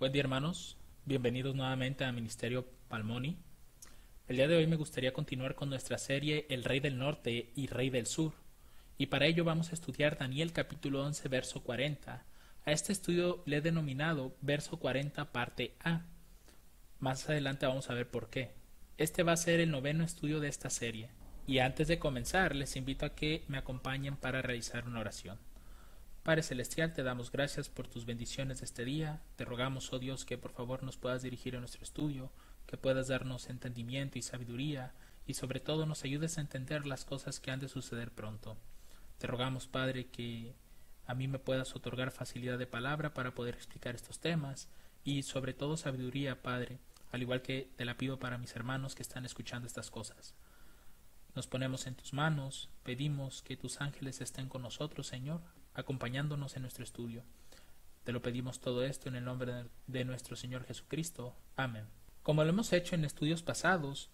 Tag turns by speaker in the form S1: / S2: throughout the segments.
S1: Buen día, hermanos, bienvenidos nuevamente a Ministerio Palmoni. El día de hoy me gustaría continuar con nuestra serie El Rey del Norte y Rey del Sur, y para ello vamos a estudiar Daniel capítulo 11 verso 40. A este estudio le he denominado verso 40 parte A. Más adelante vamos a ver por qué. Este va a ser el noveno estudio de esta serie, y antes de comenzar les invito a que me acompañen para realizar una oración. Padre Celestial, te damos gracias por tus bendiciones de este día. Te rogamos, oh Dios, que por favor nos puedas dirigir en nuestro estudio, que puedas darnos entendimiento y sabiduría, y sobre todo nos ayudes a entender las cosas que han de suceder pronto. Te rogamos, Padre, que a mí me puedas otorgar facilidad de palabra para poder explicar estos temas, y sobre todo sabiduría, Padre, al igual que te la pido para mis hermanos que están escuchando estas cosas. Nos ponemos en tus manos, pedimos que tus ángeles estén con nosotros, Señor, acompañándonos en nuestro estudio. Te lo pedimos todo esto en el nombre de nuestro Señor Jesucristo. Amén. Como lo hemos hecho en estudios pasados,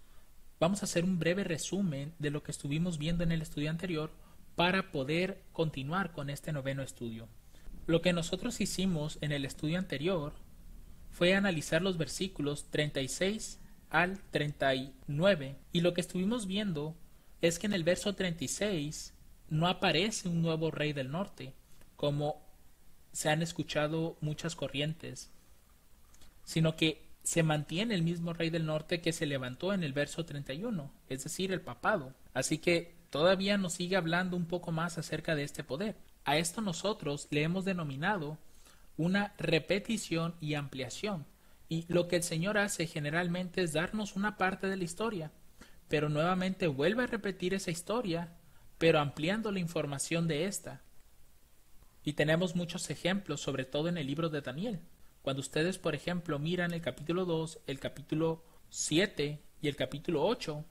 S1: vamos a hacer un breve resumen de lo que estuvimos viendo en el estudio anterior para poder continuar con este noveno estudio. Lo que nosotros hicimos en el estudio anterior fue analizar los versículos 36 al 39, y lo que estuvimos viendo es que en el verso 36 no aparece un nuevo rey del norte, como se han escuchado muchas corrientes, sino que se mantiene el mismo rey del norte que se levantó en el verso 31, es decir, el papado. Así que todavía nos sigue hablando un poco más acerca de este poder. A esto nosotros le hemos denominado una repetición y ampliación. Y lo que el Señor hace generalmente es darnos una parte de la historia, pero nuevamente vuelve a repetir esa historia, pero ampliando la información de esta. Y tenemos muchos ejemplos, sobre todo en el libro de Daniel. Cuando ustedes, por ejemplo, miran el capítulo 2, el capítulo 7 y el capítulo 8,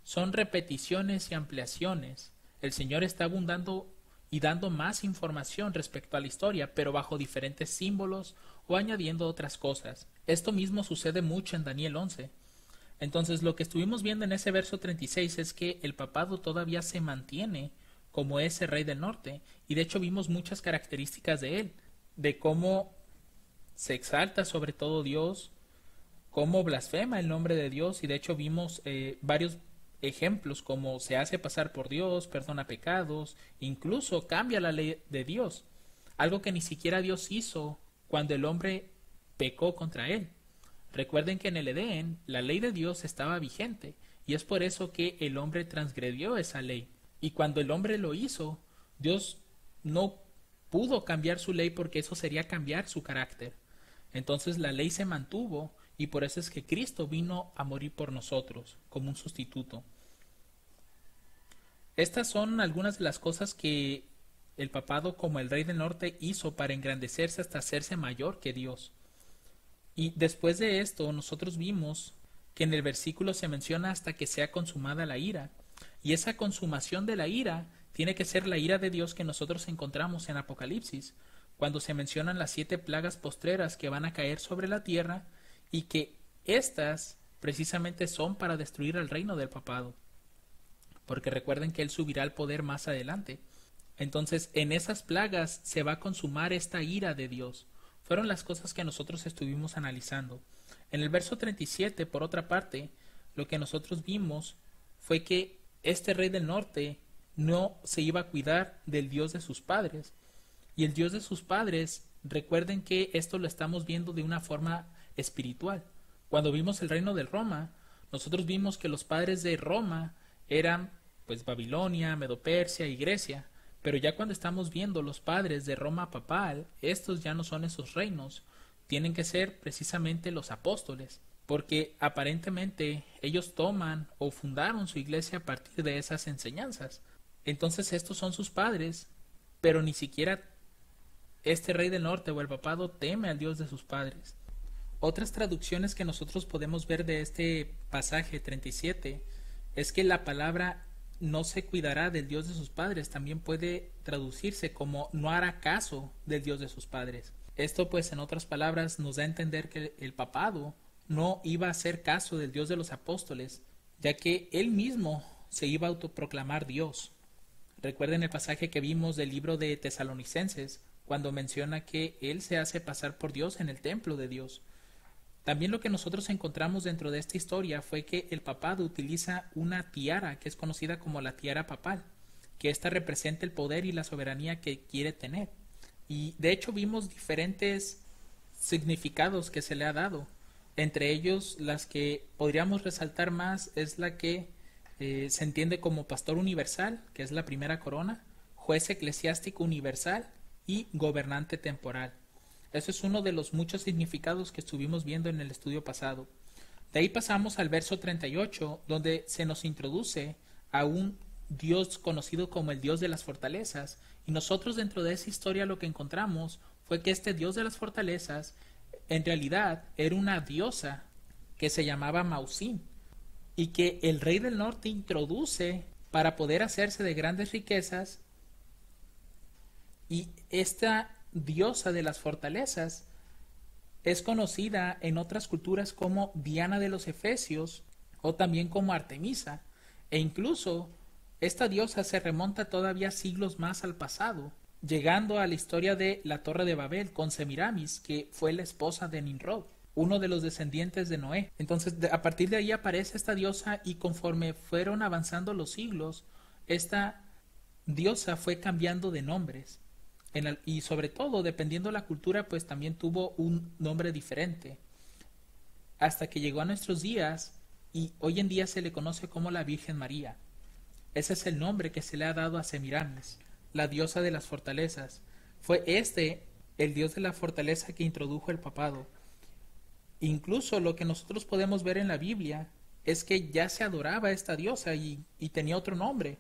S1: son repeticiones y ampliaciones. El Señor está abundando y dando más información respecto a la historia, pero bajo diferentes símbolos o añadiendo otras cosas. Esto mismo sucede mucho en Daniel 11. Entonces, lo que estuvimos viendo en ese verso 36 es que el papado todavía se mantiene como ese rey del norte, y de hecho vimos muchas características de él, de cómo se exalta sobre todo Dios, cómo blasfema el nombre de Dios, y de hecho vimos varios ejemplos como se hace pasar por Dios, perdona pecados, incluso cambia la ley de Dios, algo que ni siquiera Dios hizo cuando el hombre pecó contra él. Recuerden que en el Edén la ley de Dios estaba vigente, y es por eso que el hombre transgredió esa ley. Y cuando el hombre lo hizo, Dios no pudo cambiar su ley porque eso sería cambiar su carácter. Entonces la ley se mantuvo, y por eso es que Cristo vino a morir por nosotros como un sustituto. Estas son algunas de las cosas que el papado como el rey del norte hizo para engrandecerse hasta hacerse mayor que Dios. Y después de esto nosotros vimos que en el versículo se menciona hasta que sea consumada la ira, y esa consumación de la ira tiene que ser la ira de Dios que nosotros encontramos en Apocalipsis, cuando se mencionan las 7 plagas postreras que van a caer sobre la tierra, y que éstas precisamente son para destruir el reino del papado, porque recuerden que él subirá al poder más adelante. Entonces en esas plagas se va a consumar esta ira de Dios. Fueron las cosas que nosotros estuvimos analizando. En el verso 37, por otra parte, lo que nosotros vimos fue que este rey del norte no se iba a cuidar del Dios de sus padres. Y el Dios de sus padres, recuerden que esto lo estamos viendo de una forma espiritual. Cuando vimos el reino de Roma, nosotros vimos que los padres de Roma eran pues Babilonia, Medo-Persia y Grecia. Pero ya cuando estamos viendo los padres de Roma papal, estos ya no son esos reinos, tienen que ser precisamente los apóstoles, porque aparentemente ellos toman o fundaron su iglesia a partir de esas enseñanzas. Entonces estos son sus padres, pero ni siquiera este rey del norte o el papado teme al Dios de sus padres. Otras traducciones que nosotros podemos ver de este pasaje 37 es que la palabra no se cuidará del Dios de sus padres también puede traducirse como no hará caso del Dios de sus padres. Esto pues en otras palabras nos da a entender que el papado no iba a hacer caso del Dios de los apóstoles, ya que él mismo se iba a autoproclamar Dios. Recuerden el pasaje que vimos del libro de Tesalonicenses, cuando menciona que Él se hace pasar por Dios en el templo de Dios. También lo que nosotros encontramos dentro de esta historia fue que el papado utiliza una tiara que es conocida como la tiara papal, que ésta representa el poder y la soberanía que quiere tener. Y de hecho vimos diferentes significados que se le ha dado. Entre ellos, las que podríamos resaltar más es la que se entiende como pastor universal, que es la primera corona, juez eclesiástico universal y gobernante temporal. Eso es uno de los muchos significados que estuvimos viendo en el estudio pasado. De ahí pasamos al verso 38, donde se nos introduce a un Dios conocido como el Dios de las fortalezas, y nosotros dentro de esa historia lo que encontramos fue que este Dios de las fortalezas en realidad era una diosa que se llamaba Mausín, y que el rey del norte introduce para poder hacerse de grandes riquezas, y esta diosa de las fortalezas es conocida en otras culturas como Diana de los Efesios o también como Artemisa, e incluso esta diosa se remonta todavía siglos más al pasado, llegando a la historia de la Torre de Babel con Semiramis, que fue la esposa de Nimrod, uno de los descendientes de Noé. Entonces, a partir de ahí aparece esta diosa, y conforme fueron avanzando los siglos, esta diosa fue cambiando de nombres. Y sobre todo, dependiendo de la cultura, pues también tuvo un nombre diferente. Hasta que llegó a nuestros días, y hoy en día se le conoce como la Virgen María. Ese es el nombre que se le ha dado a Semiramis, la diosa de las fortalezas. Fue este el dios de la fortaleza que introdujo el papado. Incluso lo que nosotros podemos ver en la Biblia es que ya se adoraba a esta diosa y tenía otro nombre.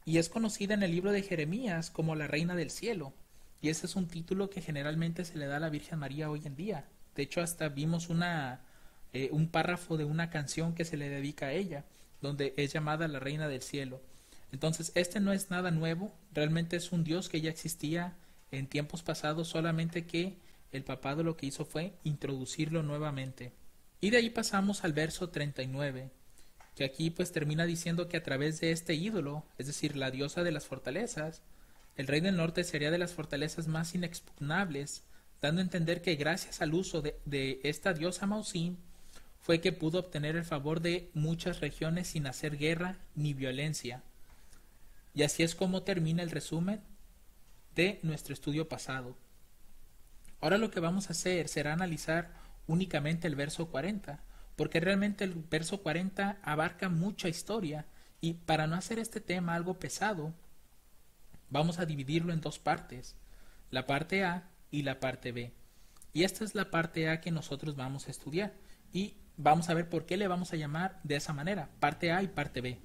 S1: Y es conocida en el libro de Jeremías como la Reina del Cielo. Y ese es un título que generalmente se le da a la Virgen María hoy en día. De hecho, hasta vimos un párrafo de una canción que se le dedica a ella, donde es llamada la Reina del Cielo. Entonces, este no es nada nuevo, realmente es un Dios que ya existía en tiempos pasados, solamente que el papado lo que hizo fue introducirlo nuevamente. Y de ahí pasamos al verso 39, que aquí pues termina diciendo que a través de este ídolo, es decir, la diosa de las fortalezas, el rey del norte sería de las fortalezas más inexpugnables, dando a entender que gracias al uso de esta diosa Mausín, fue que pudo obtener el favor de muchas regiones sin hacer guerra ni violencia. Y así es como termina el resumen de nuestro estudio pasado. Ahora lo que vamos a hacer será analizar únicamente el verso 40, porque realmente el verso 40 abarca mucha historia, y para no hacer este tema algo pesado, vamos a dividirlo en dos partes, la parte A y la parte B. Y esta es la parte A que nosotros vamos a estudiar, y vamos a ver por qué le vamos a llamar de esa manera, parte A y parte B.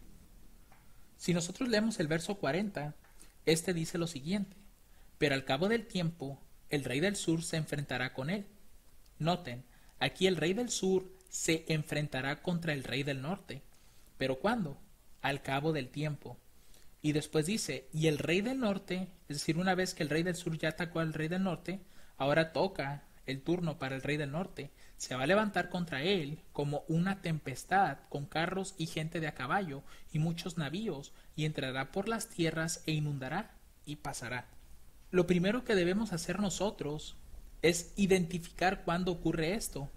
S1: Si nosotros leemos el verso 40, este dice lo siguiente: pero al cabo del tiempo, el rey del sur se enfrentará con él. Noten, aquí el rey del sur se enfrentará contra el rey del norte. ¿Pero cuándo? Al cabo del tiempo. Y después dice, y el rey del norte, es decir, una vez que el rey del sur ya atacó al rey del norte, ahora toca el turno para el rey del norte. Se va a levantar contra él como una tempestad, con carros y gente de a caballo y muchos navíos, y entrará por las tierras e inundará y pasará. Lo primero que debemos hacer nosotros es identificar cuándo ocurre esto,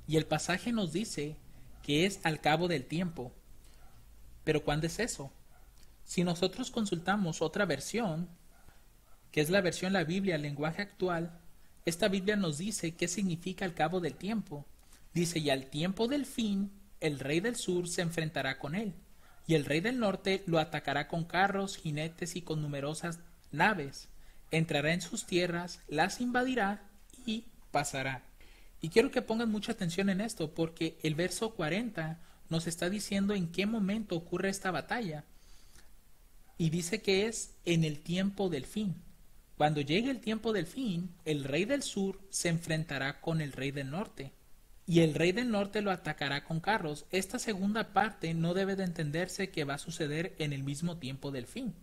S1: y el pasaje nos dice que es al cabo del tiempo. ¿Pero cuándo es eso? Si nosotros consultamos otra versión, que es la versión La Biblia, lenguaje actual, esta Biblia nos dice qué significa al cabo del tiempo. Dice, y al tiempo del fin, el rey del sur se enfrentará con él, y el rey del norte lo atacará con carros, jinetes y con numerosas naves. Entrará en sus tierras, las invadirá y pasará. Y quiero que pongan mucha atención en esto, porque el verso 40 nos está diciendo en qué momento ocurre esta batalla. Y dice que es en el tiempo del fin. Cuando llegue el tiempo del fin, el rey del sur se enfrentará con el rey del norte, y el rey del norte lo atacará con carros. Esta segunda parte no debe de entenderse que va a suceder en el mismo tiempo del fin,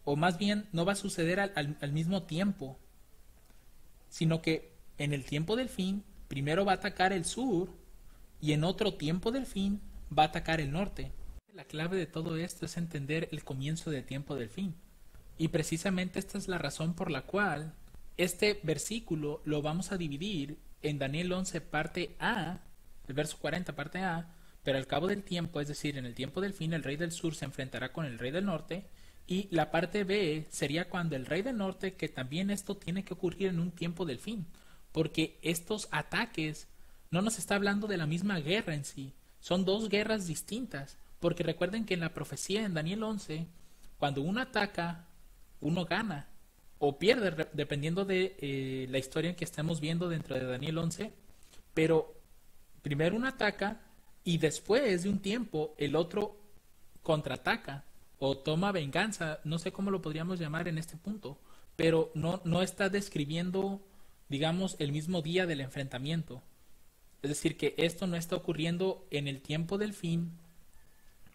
S1: o más bien no va a suceder al mismo tiempo, sino que en el tiempo del fin primero va a atacar el sur, y en otro tiempo del fin va a atacar el norte. La clave de todo esto es entender el comienzo del tiempo del fin, Y precisamente esta es la razón por la cual este versículo lo vamos a dividir en Daniel 11 parte A, el verso 40 parte A, pero al cabo del tiempo, es decir, en el tiempo del fin, el rey del sur se enfrentará con el rey del norte, y la parte B sería cuando el rey del norte, que también esto tiene que ocurrir en un tiempo del fin, porque estos ataques no nos está hablando de la misma guerra en sí, son dos guerras distintas, porque recuerden que en la profecía en Daniel 11, cuando uno ataca, uno gana o pierde, dependiendo de la historia en que estemos viendo dentro de Daniel 11, pero primero uno ataca y después de un tiempo el otro contraataca o toma venganza, no sé cómo lo podríamos llamar en este punto, pero no está describiendo, digamos, el mismo día del enfrentamiento. Es decir, que esto no está ocurriendo en el tiempo del fin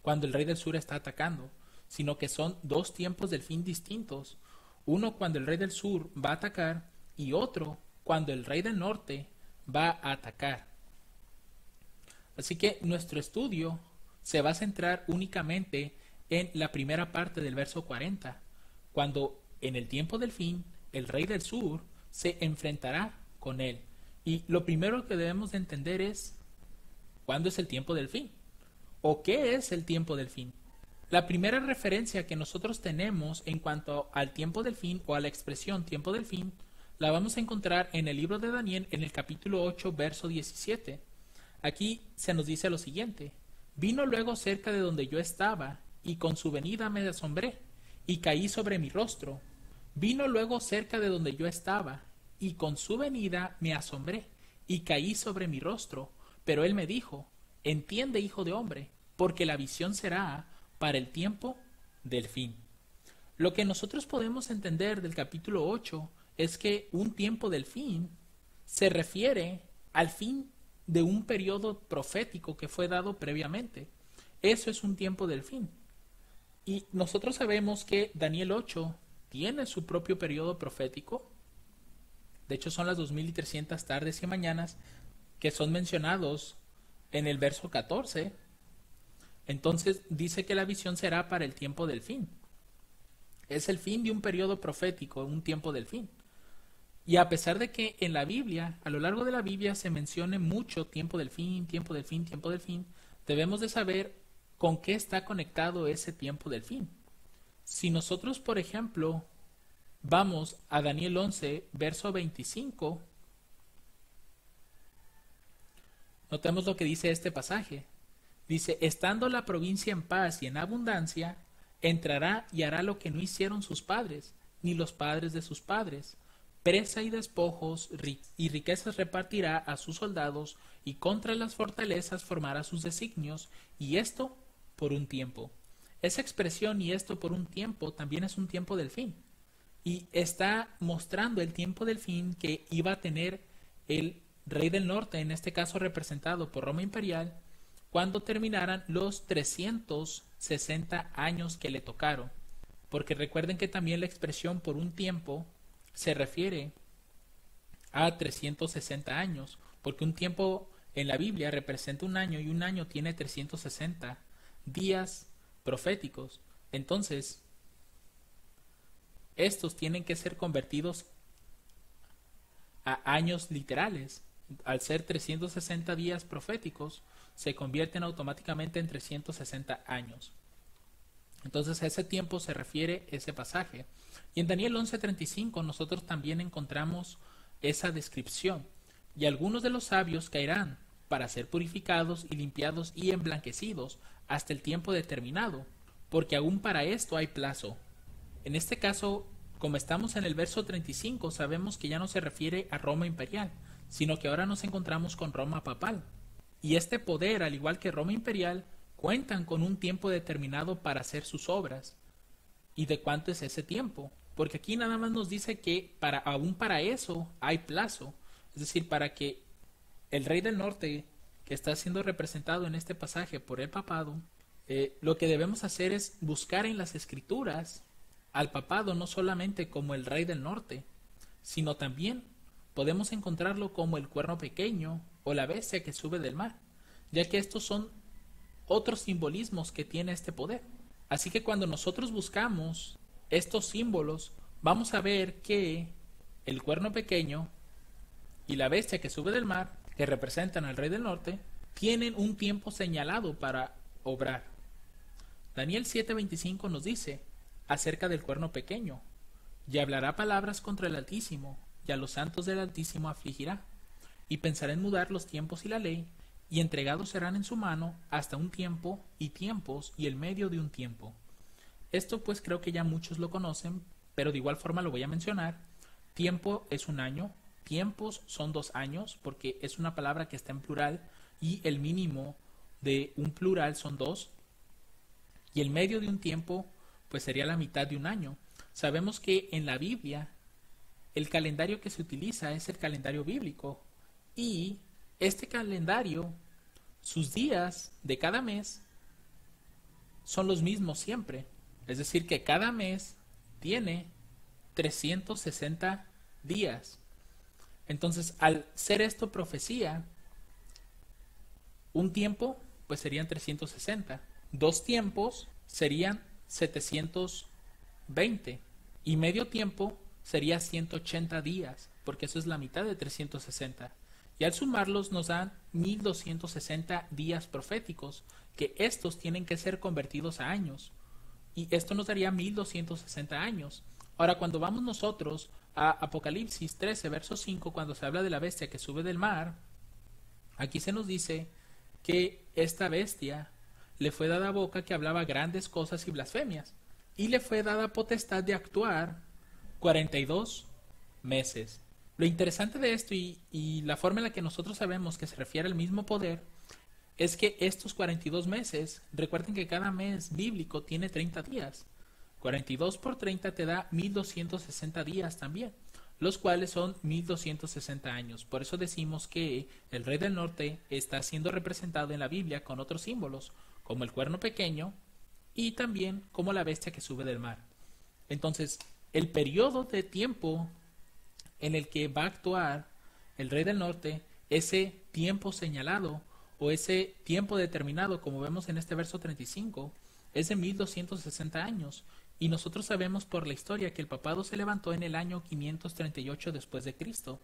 S1: cuando el rey del sur está atacando, sino que son dos tiempos del fin distintos. Uno cuando el rey del sur va a atacar y otro cuando el rey del norte va a atacar. Así que nuestro estudio se va a centrar únicamente en la primera parte del verso 40, cuando en el tiempo del fin el rey del sur se enfrentará con él. Y lo primero que debemos de entender es ¿cuándo es el tiempo del fin? ¿O qué es el tiempo del fin? La primera referencia que nosotros tenemos en cuanto al tiempo del fin o a la expresión tiempo del fin la vamos a encontrar en el libro de Daniel en el capítulo 8 verso 17. Aquí se nos dice lo siguiente: vino luego cerca de donde yo estaba y con su venida me asombré y caí sobre mi rostro. Vino luego cerca de donde yo estaba y con su venida me asombré y caí sobre mi rostro. Pero él me dijo: entiende, hijo de hombre, porque la visión será para el tiempo del fin. Lo que nosotros podemos entender del capítulo 8 es que un tiempo del fin se refiere al fin de un periodo profético que fue dado previamente. Eso es un tiempo del fin. Y nosotros sabemos que Daniel 8 tiene su propio periodo profético. De hecho, son las 2300 tardes y mañanas que son mencionados en el verso 14. Entonces dice que la visión será para el tiempo del fin. Es el fin de un periodo profético, un tiempo del fin. Y a pesar de que en la Biblia, a lo largo de la Biblia, se mencione mucho tiempo del fin, tiempo del fin, tiempo del fin, debemos de saber con qué está conectado ese tiempo del fin. Si nosotros, por ejemplo, vamos a Daniel 11, verso 25, notemos lo que dice este pasaje. Dice: estando la provincia en paz y en abundancia, entrará y hará lo que no hicieron sus padres, ni los padres de sus padres. Presa y despojos y riquezas repartirá a sus soldados, y contra las fortalezas formará sus designios, y esto por un tiempo. Esa expresión "y esto por un tiempo" también es un tiempo del fin. Y está mostrando el tiempo del fin que iba a tener el rey del norte, en este caso representado por Roma imperial, cuando terminaran los 360 años que le tocaron. Porque recuerden que también la expresión "por un tiempo" se refiere a 360 años, porque un tiempo en la Biblia representa un año y un año tiene 360 días proféticos. Entonces, estos tienen que ser convertidos a años literales. Al ser 360 días proféticos, se convierten automáticamente en 360 años. Entonces a ese tiempo se refiere ese pasaje. Y en Daniel 11:35 nosotros también encontramos esa descripción. Y algunos de los sabios caerán para ser purificados y limpiados y emblanquecidos hasta el tiempo determinado, porque aún para esto hay plazo. En este caso, como estamos en el verso 35, sabemos que ya no se refiere a Roma imperial, sino que ahora nos encontramos con Roma papal. Y este poder, al igual que Roma imperial, cuentan con un tiempo determinado para hacer sus obras. ¿Y de cuánto es ese tiempo? Porque aquí nada más nos dice que aún para eso hay plazo. Es decir, para que el rey del norte, que está siendo representado en este pasaje por el papado, lo que debemos hacer es buscar en las escrituras al papado no solamente como el rey del norte, sino también podemos encontrarlo como el cuerno pequeño o la bestia que sube del mar, ya que estos son otros simbolismos que tiene este poder. Así que cuando nosotros buscamos estos símbolos, vamos a ver que el cuerno pequeño y la bestia que sube del mar, que representan al rey del norte, tienen un tiempo señalado para obrar. Daniel 7:25 nos dice acerca del cuerno pequeño: y hablará palabras contra el Altísimo, y a los santos del Altísimo afligirá, y pensará en mudar los tiempos y la ley, y entregados serán en su mano hasta un tiempo y tiempos y el medio de un tiempo. Esto pues creo que ya muchos lo conocen, pero de igual forma lo voy a mencionar. Tiempo es un año, tiempos son 2 años, porque es una palabra que está en plural, y el mínimo de un plural son 2, y el medio de un tiempo pues sería la mitad de un año. Sabemos que en la Biblia el calendario que se utiliza es el calendario bíblico, y este calendario, sus días de cada mes son los mismos siempre. Es decir, que cada mes tiene 360 días. Entonces, al ser esto profecía, un tiempo pues serían 360, 2 tiempos serían 720 y medio tiempo sería 180 días, porque eso es la mitad de 360. Y al sumarlos nos dan 1260 días proféticos, que estos tienen que ser convertidos a años. Y esto nos daría 1260 años. Ahora, cuando vamos nosotros a Apocalipsis 13, verso 5, cuando se habla de la bestia que sube del mar, aquí se nos dice que esta bestia le fue dada boca que hablaba grandes cosas y blasfemias, y le fue dada potestad de actuar 42 meses. Lo interesante de esto y la forma en la que nosotros sabemos que se refiere al mismo poder es que estos 42 meses, recuerden que cada mes bíblico tiene 30 días. 42 por 30 te da 1260 días también, los cuales son 1260 años. Por eso decimos que el rey del norte está siendo representado en la Biblia con otros símbolos, como el cuerno pequeño y también como la bestia que sube del mar. Entonces, el periodo de tiempo en el que va a actuar el rey del norte, ese tiempo señalado o ese tiempo determinado, como vemos en este verso 35, es de 1260 años. Y nosotros sabemos por la historia que el papado se levantó en el año 538 después de Cristo.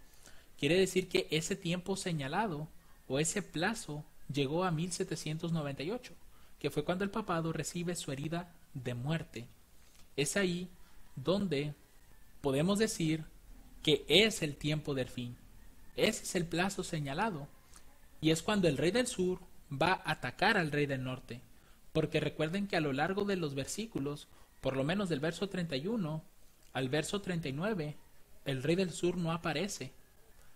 S1: Quiere decir que ese tiempo señalado o ese plazo llegó a 1798, que fue cuando el papado recibe su herida de muerte. Es ahí donde podemos decir que es el tiempo del fin. Ese es el plazo señalado. Y es cuando el rey del sur va a atacar al rey del norte. Porque recuerden que a lo largo de los versículos, por lo menos del verso 31 al verso 39, el rey del sur no aparece.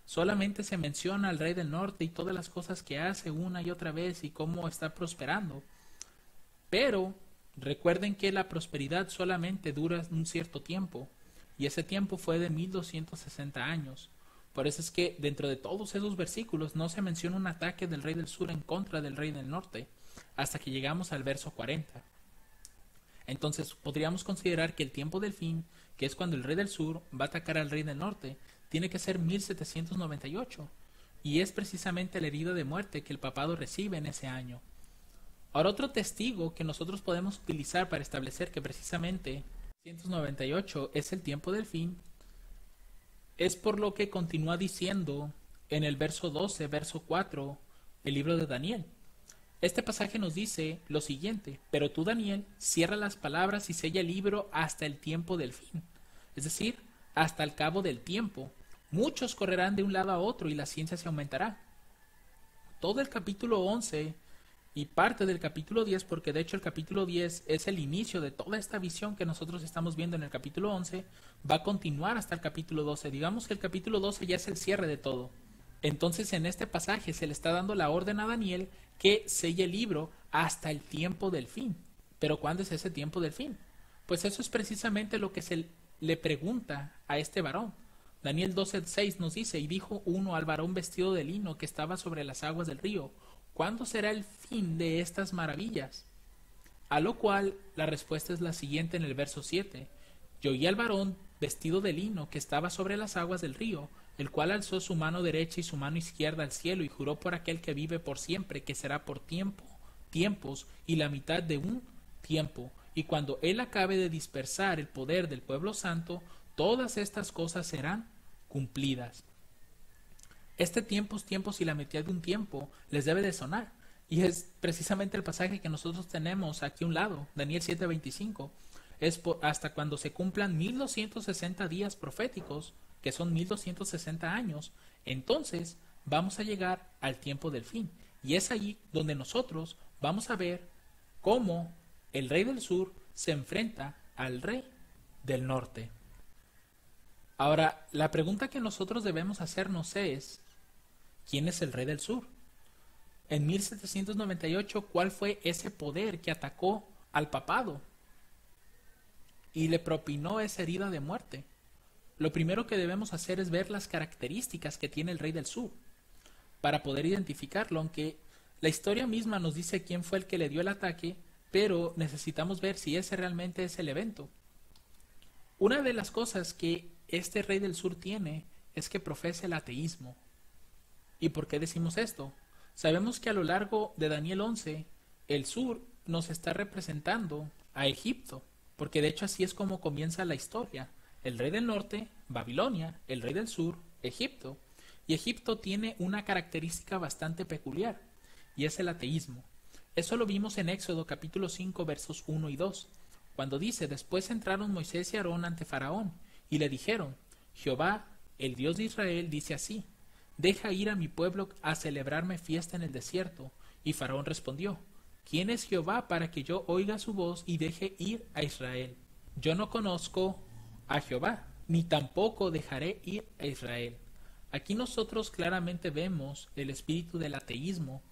S1: Solamente se menciona al rey del norte y todas las cosas que hace una y otra vez y cómo está prosperando. Pero recuerden que la prosperidad solamente dura un cierto tiempo, y ese tiempo fue de 1260 años. Por eso es que dentro de todos esos versículos no se menciona un ataque del rey del sur en contra del rey del norte, hasta que llegamos al verso 40. Entonces podríamos considerar que el tiempo del fin, que es cuando el rey del sur va a atacar al rey del norte, tiene que ser 1798, y es precisamente la herida de muerte que el papado recibe en ese año. Ahora, otro testigo que nosotros podemos utilizar para establecer que precisamente 1798 es el tiempo del fin, es por lo que continúa diciendo en el verso 12, verso 4, el libro de Daniel. Este pasaje nos dice lo siguiente: pero tú, Daniel, cierra las palabras y sella el libro hasta el tiempo del fin, es decir, hasta el cabo del tiempo. Muchos correrán de un lado a otro y la ciencia se aumentará. Todo el capítulo 11 y parte del capítulo 10, porque de hecho el capítulo 10 es el inicio de toda esta visión que nosotros estamos viendo en el capítulo 11, va a continuar hasta el capítulo 12. Digamos que el capítulo 12 ya es el cierre de todo. Entonces en este pasaje se le está dando la orden a Daniel que selle el libro hasta el tiempo del fin. ¿Pero cuándo es ese tiempo del fin? Pues eso es precisamente lo que se le pregunta a este varón. Daniel 12:6 nos dice: y dijo uno al varón vestido de lino que estaba sobre las aguas del río: ¿cuándo será el fin de estas maravillas? A lo cual la respuesta es la siguiente en el verso 7. Y oí al varón vestido de lino que estaba sobre las aguas del río, el cual alzó su mano derecha y su mano izquierda al cielo y juró por aquel que vive por siempre, que será por tiempos y la mitad de un tiempo, y cuando Él acabe de dispersar el poder del pueblo santo, todas estas cosas serán cumplidas. Este tiempos y la mitad de un tiempo les debe de sonar. Y es precisamente el pasaje que nosotros tenemos aquí a un lado, Daniel 7:25. Es hasta cuando se cumplan 1260 días proféticos, que son 1260 años, entonces vamos a llegar al tiempo del fin. Y es allí donde nosotros vamos a ver cómo el rey del sur se enfrenta al rey del norte. Ahora, la pregunta que nosotros debemos hacernos es, ¿quién es el rey del sur? En 1798, ¿cuál fue ese poder que atacó al papado y le propinó esa herida de muerte? Lo primero que debemos hacer es ver las características que tiene el rey del sur para poder identificarlo, aunque la historia misma nos dice quién fue el que le dio el ataque, pero necesitamos ver si ese realmente es el evento. Una de las cosas que este rey del sur tiene es que profesa el ateísmo. ¿Y por qué decimos esto? Sabemos que a lo largo de Daniel 11, el sur nos está representando a Egipto, porque de hecho así es como comienza la historia. El rey del norte, Babilonia; el rey del sur, Egipto. Y Egipto tiene una característica bastante peculiar, y es el ateísmo. Eso lo vimos en Éxodo capítulo 5 versos 1 y 2, cuando dice: después entraron Moisés y Aarón ante Faraón, y le dijeron: Jehová, el Dios de Israel, dice así: deja ir a mi pueblo a celebrarme fiesta en el desierto. Y Faraón respondió: ¿quién es Jehová para que yo oiga su voz y deje ir a Israel? Yo no conozco a Jehová, ni tampoco dejaré ir a Israel. Aquí nosotros claramente vemos el espíritu del ateísmo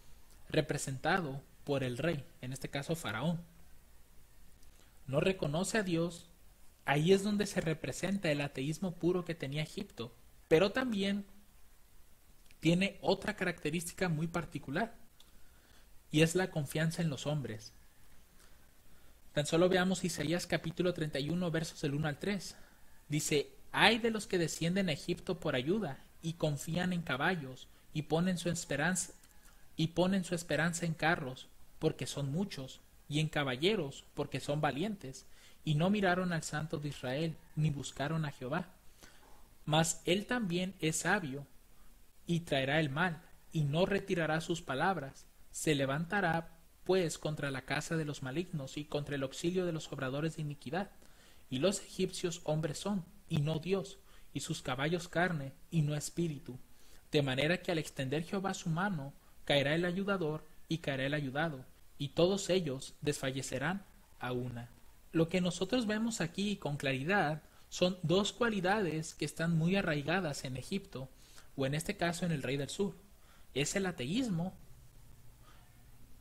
S1: representado por el rey, en este caso Faraón. No reconoce a Dios. Ahí es donde se representa el ateísmo puro que tenía Egipto, pero también tiene otra característica muy particular, y es la confianza en los hombres. Tan solo veamos Isaías capítulo 31 versos del 1 al 3. Dice: ay de los que descienden a Egipto por ayuda y confían en caballos y ponen su esperanza en carros, porque son muchos, y en caballeros, porque son valientes, y no miraron al Santo de Israel, ni buscaron a Jehová. Mas él también es sabio, y traerá el mal, y no retirará sus palabras. Se levantará, pues, contra la casa de los malignos, y contra el auxilio de los obradores de iniquidad. Y los egipcios hombres son, y no Dios, y sus caballos carne, y no espíritu. De manera que al extender Jehová su mano, caerá el ayudador, y caerá el ayudado, y todos ellos desfallecerán a una. Lo que nosotros vemos aquí con claridad son dos cualidades que están muy arraigadas en Egipto, o en este caso en el rey del sur. Es el ateísmo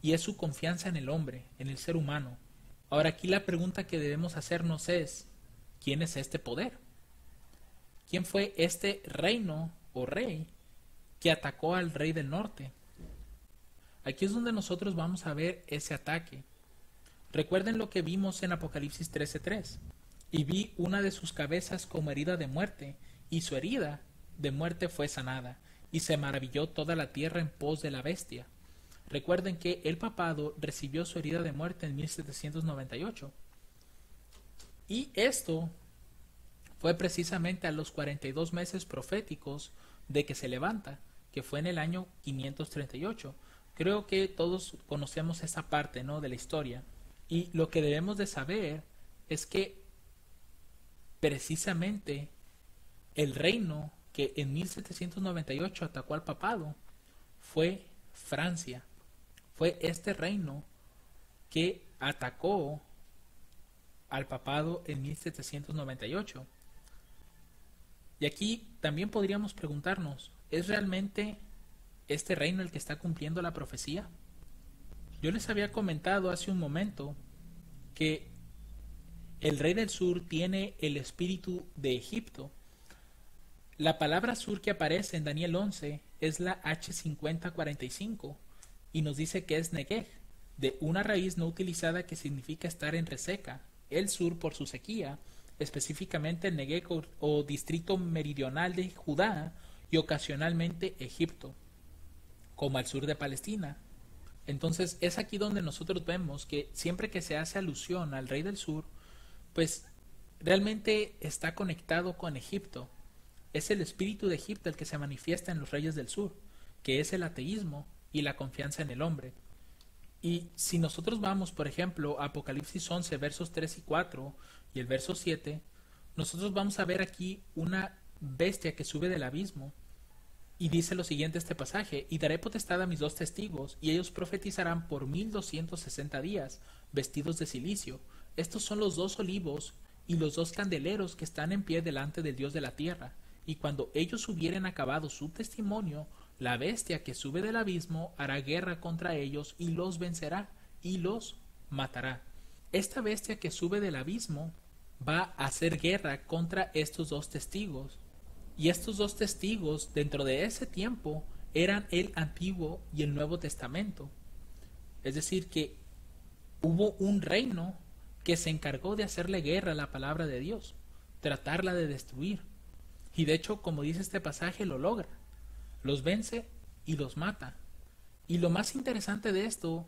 S1: y es su confianza en el hombre, en el ser humano. Ahora aquí la pregunta que debemos hacernos es: ¿quién es este poder? ¿Quién fue este reino o rey que atacó al rey del norte? Aquí es donde nosotros vamos a ver ese ataque. Recuerden lo que vimos en Apocalipsis 13:3. Y vi una de sus cabezas como herida de muerte, y su herida de muerte fue sanada, y se maravilló toda la tierra en pos de la bestia. Recuerden que el papado recibió su herida de muerte en 1798. Y esto fue precisamente a los 42 meses proféticos de que se levanta, que fue en el año 538. Creo que todos conocemos esa parte, ¿no?, de la historia. Y lo que debemos de saber es que precisamente el reino que en 1798 atacó al papado fue Francia. Fue este reino que atacó al papado en 1798. Y aquí también podríamos preguntarnos: ¿es realmente este reino el que está cumpliendo la profecía? Yo les había comentado hace un momento que el rey del sur tiene el espíritu de Egipto. La palabra sur que aparece en Daniel 11 es la H5045 y nos dice que es Negev, de una raíz no utilizada que significa estar en reseca. El sur por su sequía, específicamente el Negev o distrito meridional de Judá y ocasionalmente Egipto, como al sur de Palestina. Entonces es aquí donde nosotros vemos que siempre que se hace alusión al rey del sur, pues realmente está conectado con Egipto. Es el espíritu de Egipto el que se manifiesta en los reyes del sur, que es el ateísmo y la confianza en el hombre. Y si nosotros vamos, por ejemplo, a Apocalipsis 11, versos 3 y 4 y el verso 7, nosotros vamos a ver aquí una bestia que sube del abismo. Y dice lo siguiente este pasaje: y daré potestad a mis dos testigos, y ellos profetizarán por 1260 días, vestidos de cilicio. Estos son los dos olivos y los dos candeleros que están en pie delante del Dios de la tierra. Y cuando ellos hubieren acabado su testimonio, la bestia que sube del abismo hará guerra contra ellos y los vencerá y los matará. Esta bestia que sube del abismo va a hacer guerra contra estos dos testigos. Y estos dos testigos dentro de ese tiempo eran el Antiguo y el Nuevo Testamento. Es decir, que hubo un reino que se encargó de hacerle guerra a la palabra de Dios, tratarla de destruir. Y de hecho, como dice este pasaje, lo logra. Los vence y los mata. Y lo más interesante de esto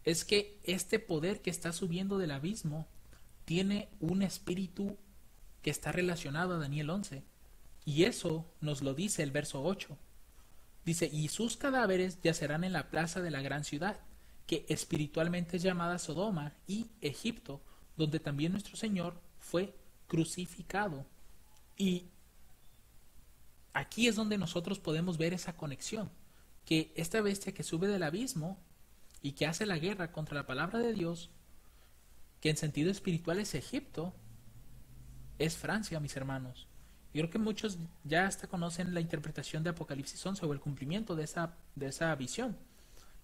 S1: es que este poder que está subiendo del abismo tiene un espíritu que está relacionado a Daniel 11. Y eso nos lo dice el verso 8. Dice: y sus cadáveres yacerán en la plaza de la gran ciudad, que espiritualmente es llamada Sodoma y Egipto, donde también nuestro Señor fue crucificado. Y aquí es donde nosotros podemos ver esa conexión, que esta bestia que sube del abismo y que hace la guerra contra la palabra de Dios, que en sentido espiritual es Egipto, es Francia, mis hermanos. Yo creo que muchos ya hasta conocen la interpretación de Apocalipsis 11 o el cumplimiento de esa visión,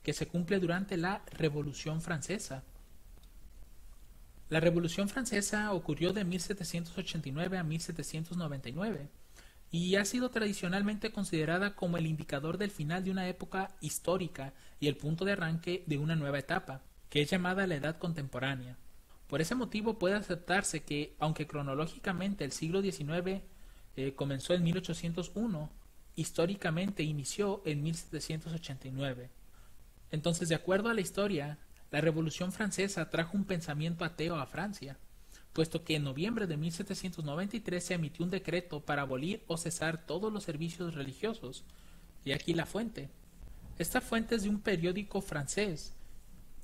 S1: que se cumple durante la Revolución Francesa. La Revolución Francesa ocurrió de 1789 a 1799 y ha sido tradicionalmente considerada como el indicador del final de una época histórica y el punto de arranque de una nueva etapa, que es llamada la Edad Contemporánea. Por ese motivo puede aceptarse que, aunque cronológicamente el siglo XIX comenzó en 1801, históricamente inició en 1789. Entonces, de acuerdo a la historia, la Revolución Francesa trajo un pensamiento ateo a Francia, puesto que en noviembre de 1793 se emitió un decreto para abolir o cesar todos los servicios religiosos. Y aquí la fuente. Esta fuente es de un periódico francés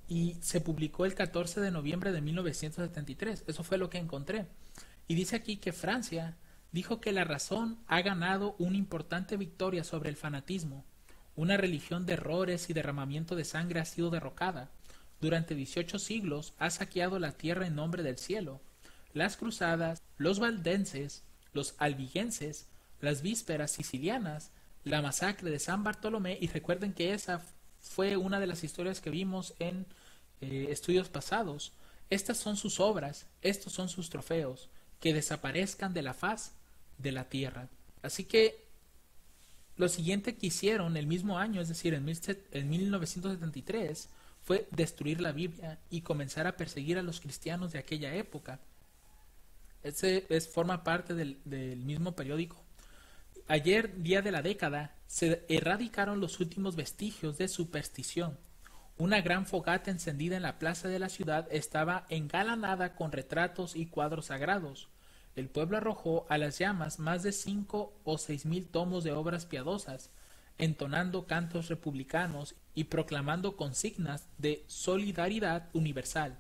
S1: y se publicó el 14 de noviembre de 1973. Eso fue lo que encontré. Y dice aquí que Francia dijo que la razón ha ganado una importante victoria sobre el fanatismo. Una religión de errores y derramamiento de sangre ha sido derrocada. Durante 18 siglos ha saqueado la tierra en nombre del cielo. Las cruzadas, los valdenses, los albigenses, las vísperas sicilianas, la masacre de San Bartolomé, y recuerden que esa fue una de las historias que vimos en estudios pasados. Estas son sus obras, estos son sus trofeos, que desaparezcan de la faz de la tierra. Así que lo siguiente que hicieron el mismo año, es decir, en 1973, fue destruir la Biblia y comenzar a perseguir a los cristianos de aquella época. Forma parte del mismo periódico. Ayer, día de la década, se erradicaron los últimos vestigios de superstición. Una gran fogata encendida en la plaza de la ciudad estaba engalanada con retratos y cuadros sagrados. El pueblo arrojó a las llamas más de 5 o 6 mil tomos de obras piadosas, entonando cantos republicanos y proclamando consignas de solidaridad universal.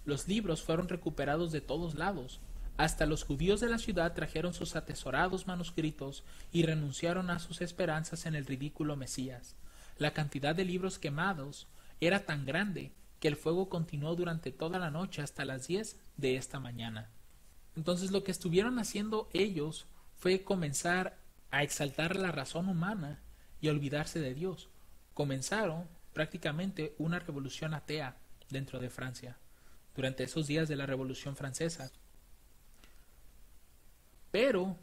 S1: Los libros fueron recuperados de todos lados. Hasta los judíos de la ciudad trajeron sus atesorados manuscritos y renunciaron a sus esperanzas en el ridículo Mesías. La cantidad de libros quemados era tan grande que el fuego continuó durante toda la noche hasta las 10 de esta mañana. Entonces lo que estuvieron haciendo ellos fue comenzar a exaltar la razón humana y a olvidarse de Dios. Comenzaron prácticamente una revolución atea dentro de Francia durante esos días de la Revolución Francesa. Pero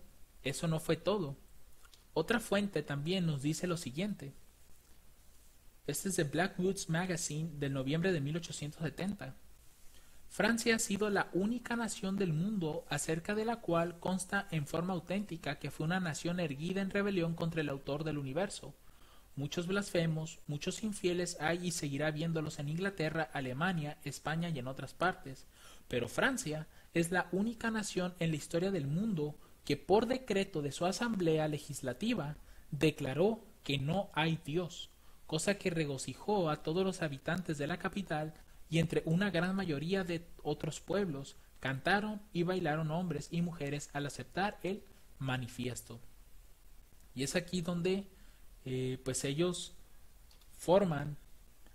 S1: eso no fue todo. Otra fuente también nos dice lo siguiente. Este es de Blackwoods Magazine del noviembre de 1870. Francia ha sido la única nación del mundo acerca de la cual consta en forma auténtica que fue una nación erguida en rebelión contra el autor del universo. Muchos blasfemos, muchos infieles hay y seguirá habiéndolos en Inglaterra, Alemania, España y en otras partes. Pero Francia es la única nación en la historia del mundo que por decreto de su asamblea legislativa declaró que no hay Dios, cosa que regocijó a todos los habitantes de la capital y entre una gran mayoría de otros pueblos cantaron y bailaron hombres y mujeres al aceptar el manifiesto. Y es aquí donde pues ellos forman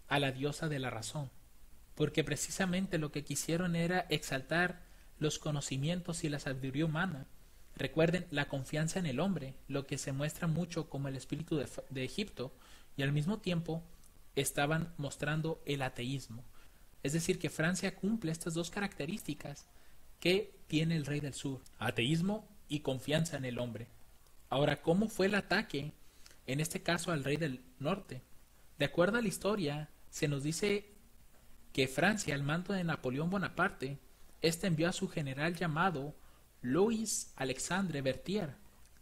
S1: a la diosa de la razón, porque precisamente lo que quisieron era exaltar los conocimientos y la sabiduría humana. Recuerden la confianza en el hombre, lo que se muestra mucho como el espíritu de Egipto, y al mismo tiempo estaban mostrando el ateísmo. Es decir, que Francia cumple estas dos características que tiene el rey del sur: ateísmo y confianza en el hombre. Ahora, ¿cómo fue el ataque, en este caso al rey del norte? De acuerdo a la historia, se nos dice que Francia, al mando de Napoleón Bonaparte, envió a su general llamado Louis Alexandre Berthier,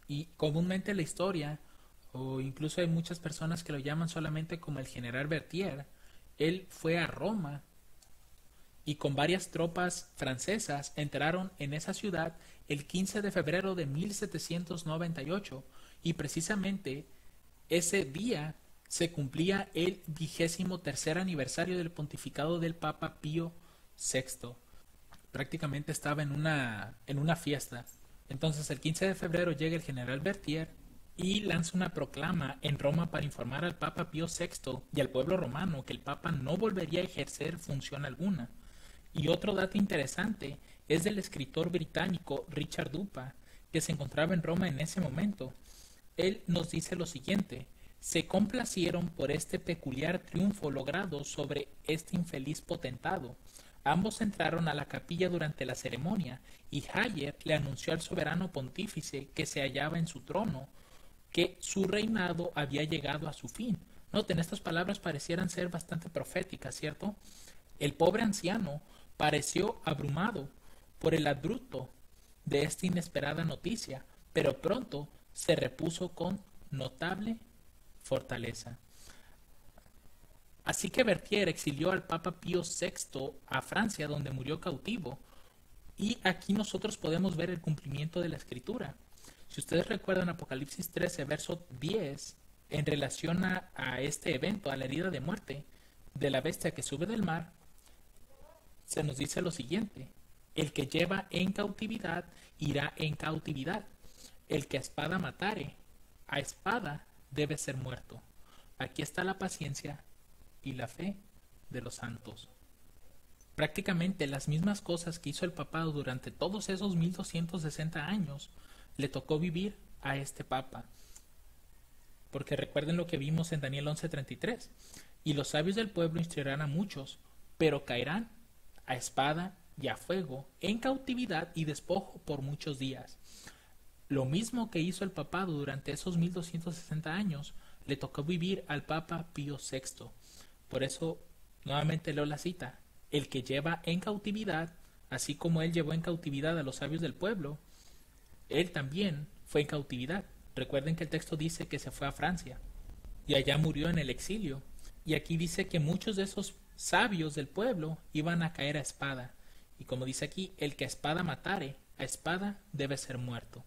S1: y comúnmente en la historia, o incluso hay muchas personas que lo llaman solamente como el general Berthier, él fue a Roma y con varias tropas francesas entraron en esa ciudad el 15 de febrero de 1798, y precisamente ese día se cumplía el 23º aniversario del pontificado del Papa Pío VI. Prácticamente estaba en una fiesta. Entonces el 15 de febrero llega el general Berthier y lanza una proclama en Roma para informar al Papa Pío VI y al pueblo romano que el Papa no volvería a ejercer función alguna. Y otro dato interesante es del escritor británico Richard Dupa, que se encontraba en Roma en ese momento. Él nos dice lo siguiente: se complacieron por este peculiar triunfo logrado sobre este infeliz potentado. Ambos entraron a la capilla durante la ceremonia, y Hayer le anunció al soberano pontífice que se hallaba en su trono que su reinado había llegado a su fin. Noten, estas palabras parecieran ser bastante proféticas, ¿cierto? El pobre anciano pareció abrumado por el abrupto de esta inesperada noticia, pero pronto se repuso con notable fortaleza. Así que Berthier exilió al Papa Pío VI a Francia, donde murió cautivo. Y aquí nosotros podemos ver el cumplimiento de la Escritura. Si ustedes recuerdan Apocalipsis 13, verso 10, en relación a este evento, a la herida de muerte de la bestia que sube del mar, se nos dice lo siguiente: el que lleva en cautividad irá en cautividad. El que a espada matare, a espada debe ser muerto. Aquí está la paciencia y la fe de los santos. Prácticamente las mismas cosas que hizo el papado durante todos esos 1260 años le tocó vivir a este papa. Porque recuerden lo que vimos en Daniel 11:33: y los sabios del pueblo instruirán a muchos, pero caerán a espada y a fuego, en cautividad y despojo por muchos días. Lo mismo que hizo el papado durante esos 1260 años, le tocó vivir al Papa Pío VI. Por eso, nuevamente leo la cita: el que lleva en cautividad, así como él llevó en cautividad a los sabios del pueblo, él también fue en cautividad. Recuerden que el texto dice que se fue a Francia y allá murió en el exilio. Y aquí dice que muchos de esos sabios del pueblo iban a caer a espada. Y como dice aquí, el que a espada matare, a espada debe ser muerto.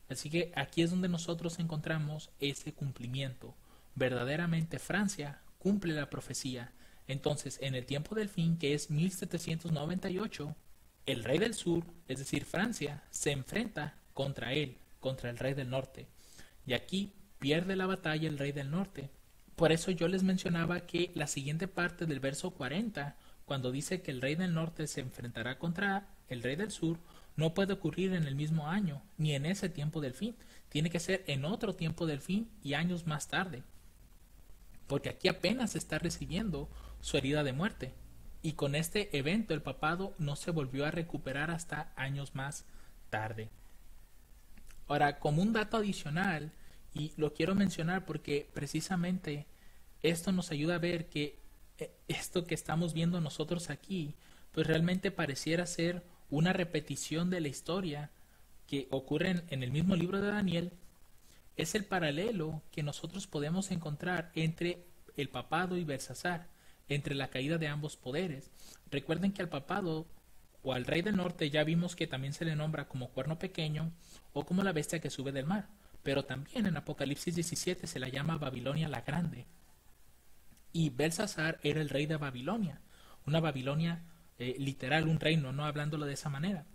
S1: Así que aquí es donde nosotros encontramos ese cumplimiento. Verdaderamente Francia cumple la profecía. Entonces, en el tiempo del fin, que es 1798, el rey del sur, es decir, Francia, se enfrenta contra él, contra el rey del norte. Y aquí pierde la batalla el rey del norte. Por eso yo les mencionaba que la siguiente parte del verso 40, cuando dice que el rey del norte se enfrentará contra el rey del sur, no puede ocurrir en el mismo año, ni en ese tiempo del fin. Tiene que ser en otro tiempo del fin y años más tarde. Porque aquí apenas está recibiendo su herida de muerte. Y con este evento el papado no se volvió a recuperar hasta años más tarde. Ahora, como un dato adicional, y lo quiero mencionar porque precisamente esto nos ayuda a ver que esto que estamos viendo nosotros aquí, pues realmente pareciera ser una repetición de la historia que ocurre en el mismo libro de Daniel, es el paralelo que nosotros podemos encontrar entre el papado y Belsasar, entre la caída de ambos poderes. Recuerden que al papado o al rey del norte ya vimos que también se le nombra como cuerno pequeño o como la bestia que sube del mar, pero también en Apocalipsis 17 se la llama Babilonia la Grande. Y Belsasar era el rey de Babilonia, una Babilonia literal, un reino, no hablándolo de esa manera.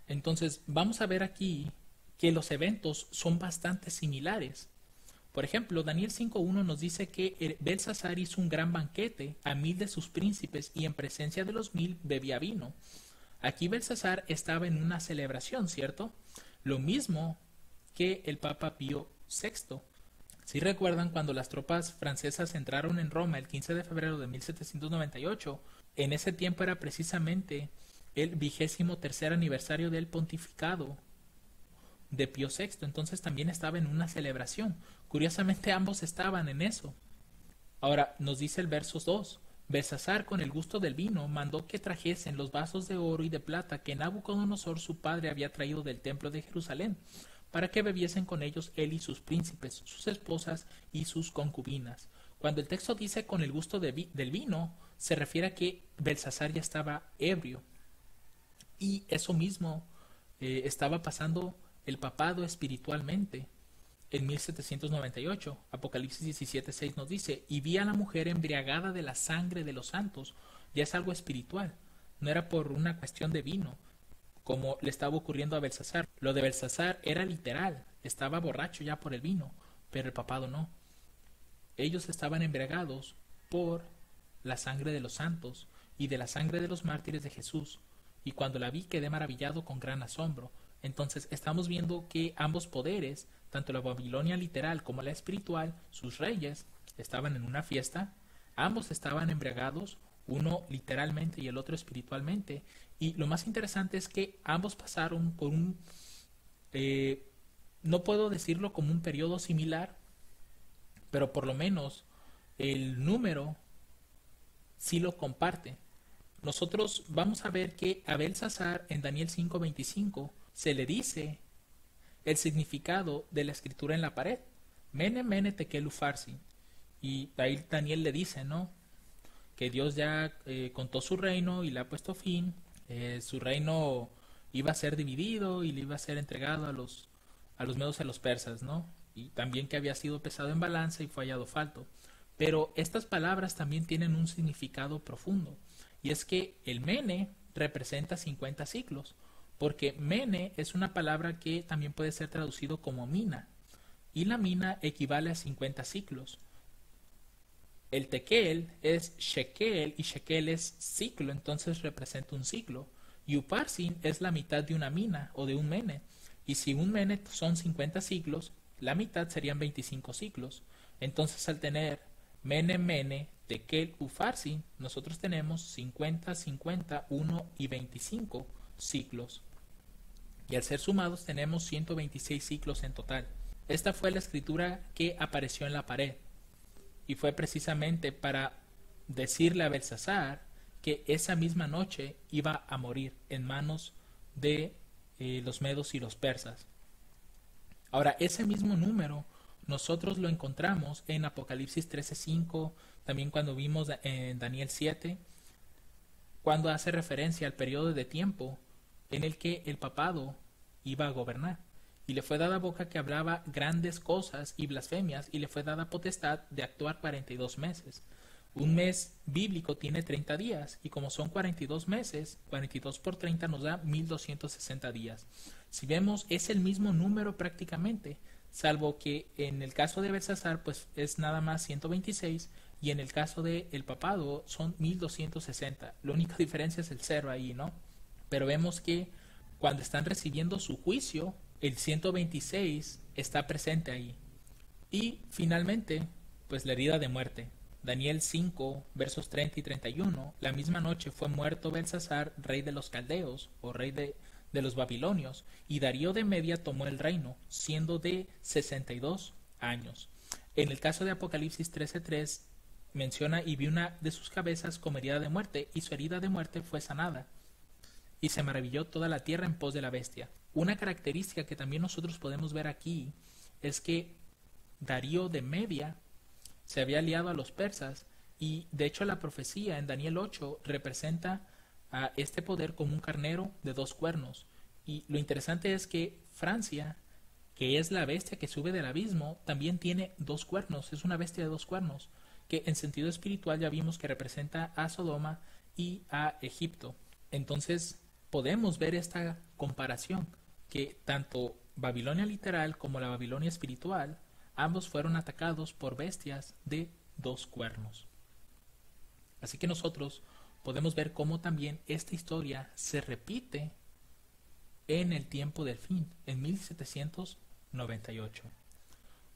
S1: Entonces vamos a ver aquí que los eventos son bastante similares. Por ejemplo, Daniel 5.1 nos dice que Belsasar hizo un gran banquete a 1000 de sus príncipes y en presencia de los 1000 bebía vino. Aquí Belsasar estaba en una celebración, ¿cierto? Lo mismo que el Papa Pío VI. Si recuerdan, cuando las tropas francesas entraron en Roma el 15 de febrero de 1798, en ese tiempo era precisamente el 23º aniversario del pontificado de Pío VI, entonces también estaba en una celebración. Curiosamente ambos estaban en eso. Ahora nos dice el verso 2, Belsasar con el gusto del vino mandó que trajesen los vasos de oro y de plata que Nabucodonosor su padre había traído del templo de Jerusalén, para que bebiesen con ellos él y sus príncipes, sus esposas y sus concubinas. Cuando el texto dice con el gusto del vino, se refiere a que Belsasar ya estaba ebrio. Y eso mismo estaba pasando el papado espiritualmente en 1798. Apocalipsis 17:6 nos dice, y vi a la mujer embriagada de la sangre de los santos. Ya es algo espiritual, no era por una cuestión de vino, como le estaba ocurriendo a Belsasar. Lo de Belsasar era literal, estaba borracho ya por el vino, pero el papado no. Ellos estaban embriagados por la sangre de los santos y de la sangre de los mártires de Jesús. Y cuando la vi quedé maravillado con gran asombro. Entonces estamos viendo que ambos poderes, tanto la Babilonia literal como la espiritual, sus reyes, estaban en una fiesta, ambos estaban embriagados, uno literalmente y el otro espiritualmente. Y lo más interesante es que ambos pasaron por un, no puedo decirlo como un periodo similar, pero por lo menos el número sí lo comparte. Nosotros vamos a ver que a Belsasar en Daniel 5:25 se le dice el significado de la escritura en la pared. Mene, mene, tekel upharsin. Y ahí Daniel le dice, ¿no? Que Dios ya contó su reino y le ha puesto fin. Su reino iba a ser dividido y le iba a ser entregado a los medos y a los persas, ¿no? Y también que había sido pesado en balanza y fue hallado falto. Pero estas palabras también tienen un significado profundo. Y es que el mene representa 50 ciclos, porque mene es una palabra que también puede ser traducido como mina, y la mina equivale a 50 ciclos. El tekel es shekel, y shekel es ciclo, entonces representa un ciclo. Y upharsin es la mitad de una mina, o de un mene. Y si un mene son 50 ciclos, la mitad serían 25 ciclos. Entonces al tener mene, mene, tekel, upharsin, nosotros tenemos 50, 50, 1 y 25 ciclos. Y al ser sumados tenemos 126 ciclos en total. Esta fue la escritura que apareció en la pared. Y fue precisamente para decirle a Belsasar que esa misma noche iba a morir en manos de los medos y los persas. Ahora, ese mismo número nosotros lo encontramos en Apocalipsis 13:5, también cuando vimos en Daniel 7, cuando hace referencia al periodo de tiempo en el que el papado iba a gobernar. Y le fue dada boca que hablaba grandes cosas y blasfemias, y le fue dada potestad de actuar 42 meses. Un mes bíblico tiene 30 días, y como son 42 meses, 42 por 30 nos da 1260 días. Si vemos, es el mismo número prácticamente, salvo que en el caso de Belsasar pues es nada más 126, y en el caso del papado son 1260. La única diferencia es el 0 ahí, ¿no? Pero vemos que cuando están recibiendo su juicio, el 126 está presente ahí. Y finalmente, pues la herida de muerte. Daniel 5, versos 30 y 31. La misma noche fue muerto Belsasar, rey de los caldeos, o rey de los babilonios, y Darío de Media tomó el reino, siendo de 62 años. En el caso de Apocalipsis 13:3, menciona, y vi una de sus cabezas como herida de muerte, y su herida de muerte fue sanada. Y se maravilló toda la tierra en pos de la bestia. Una característica que también nosotros podemos ver aquí es que Darío de Media se había aliado a los persas y de hecho la profecía en Daniel 8 representa a este poder como un carnero de 2 cuernos. Y lo interesante es que Francia, que es la bestia que sube del abismo, también tiene 2 cuernos, es una bestia de 2 cuernos, que en sentido espiritual ya vimos que representa a Sodoma y a Egipto. Entonces podemos ver esta comparación, que tanto Babilonia literal como la Babilonia espiritual, ambos fueron atacados por bestias de 2 cuernos. Así que nosotros podemos ver cómo también esta historia se repite en el tiempo del fin, en 1798.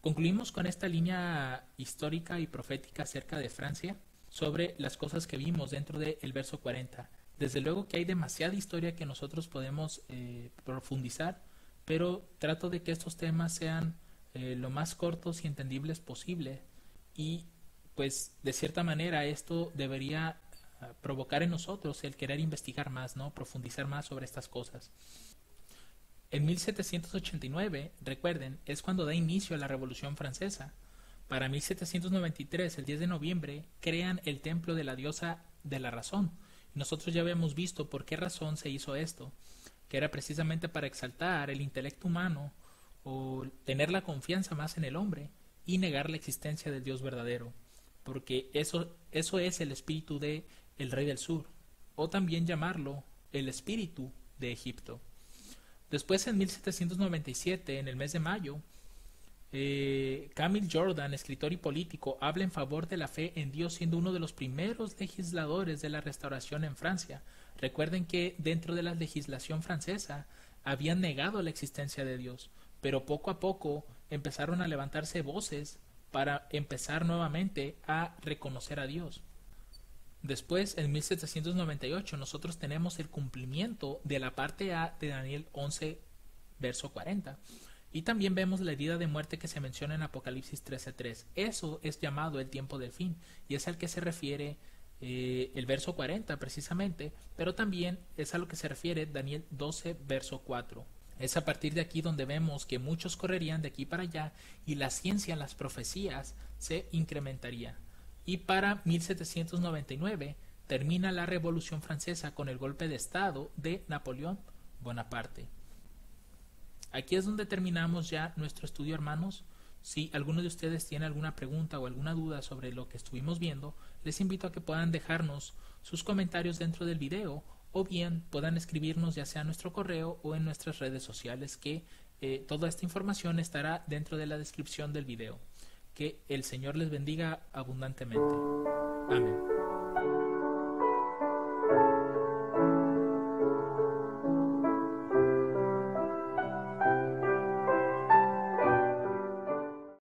S1: Concluimos con esta línea histórica y profética acerca de Francia sobre las cosas que vimos dentro del verso 40. Desde luego que hay demasiada historia que nosotros podemos profundizar, pero trato de que estos temas sean lo más cortos y entendibles posible, y pues de cierta manera esto debería provocar en nosotros el querer investigar más, ¿no? Profundizar más sobre estas cosas. En 1789, recuerden, es cuando da inicio a la Revolución Francesa. Para 1793, el 10 de noviembre, crean el templo de la diosa de la razón. Nosotros ya habíamos visto por qué razón se hizo esto, que era precisamente para exaltar el intelecto humano o tener la confianza más en el hombre y negar la existencia del Dios verdadero, porque eso es el espíritu de el rey del sur, o también llamarlo el espíritu de Egipto. Después, en 1797, en el mes de mayo, Camille Jordan, escritor y político, habla en favor de la fe en Dios, siendo uno de los primeros legisladores de la Restauración en Francia. Recuerden que dentro de la legislación francesa habían negado la existencia de Dios, pero poco a poco empezaron a levantarse voces para empezar nuevamente a reconocer a Dios. Después, en 1798, nosotros tenemos el cumplimiento de la parte A de Daniel 11, verso 40. Y también vemos la herida de muerte que se menciona en Apocalipsis 13:3. Eso es llamado el tiempo del fin, y es al que se refiere el verso 40 precisamente, pero también es a lo que se refiere Daniel 12, verso 4. Es a partir de aquí donde vemos que muchos correrían de aquí para allá y la ciencia en las profecías se incrementaría. Y para 1799 termina la Revolución Francesa con el golpe de Estado de Napoleón Bonaparte. Aquí es donde terminamos ya nuestro estudio, hermanos. Si alguno de ustedes tiene alguna pregunta o alguna duda sobre lo que estuvimos viendo, les invito a que puedan dejarnos sus comentarios dentro del video, o bien puedan escribirnos ya sea a nuestro correo o en nuestras redes sociales, que toda esta información estará dentro de la descripción del video. Que el Señor les bendiga abundantemente. Amén.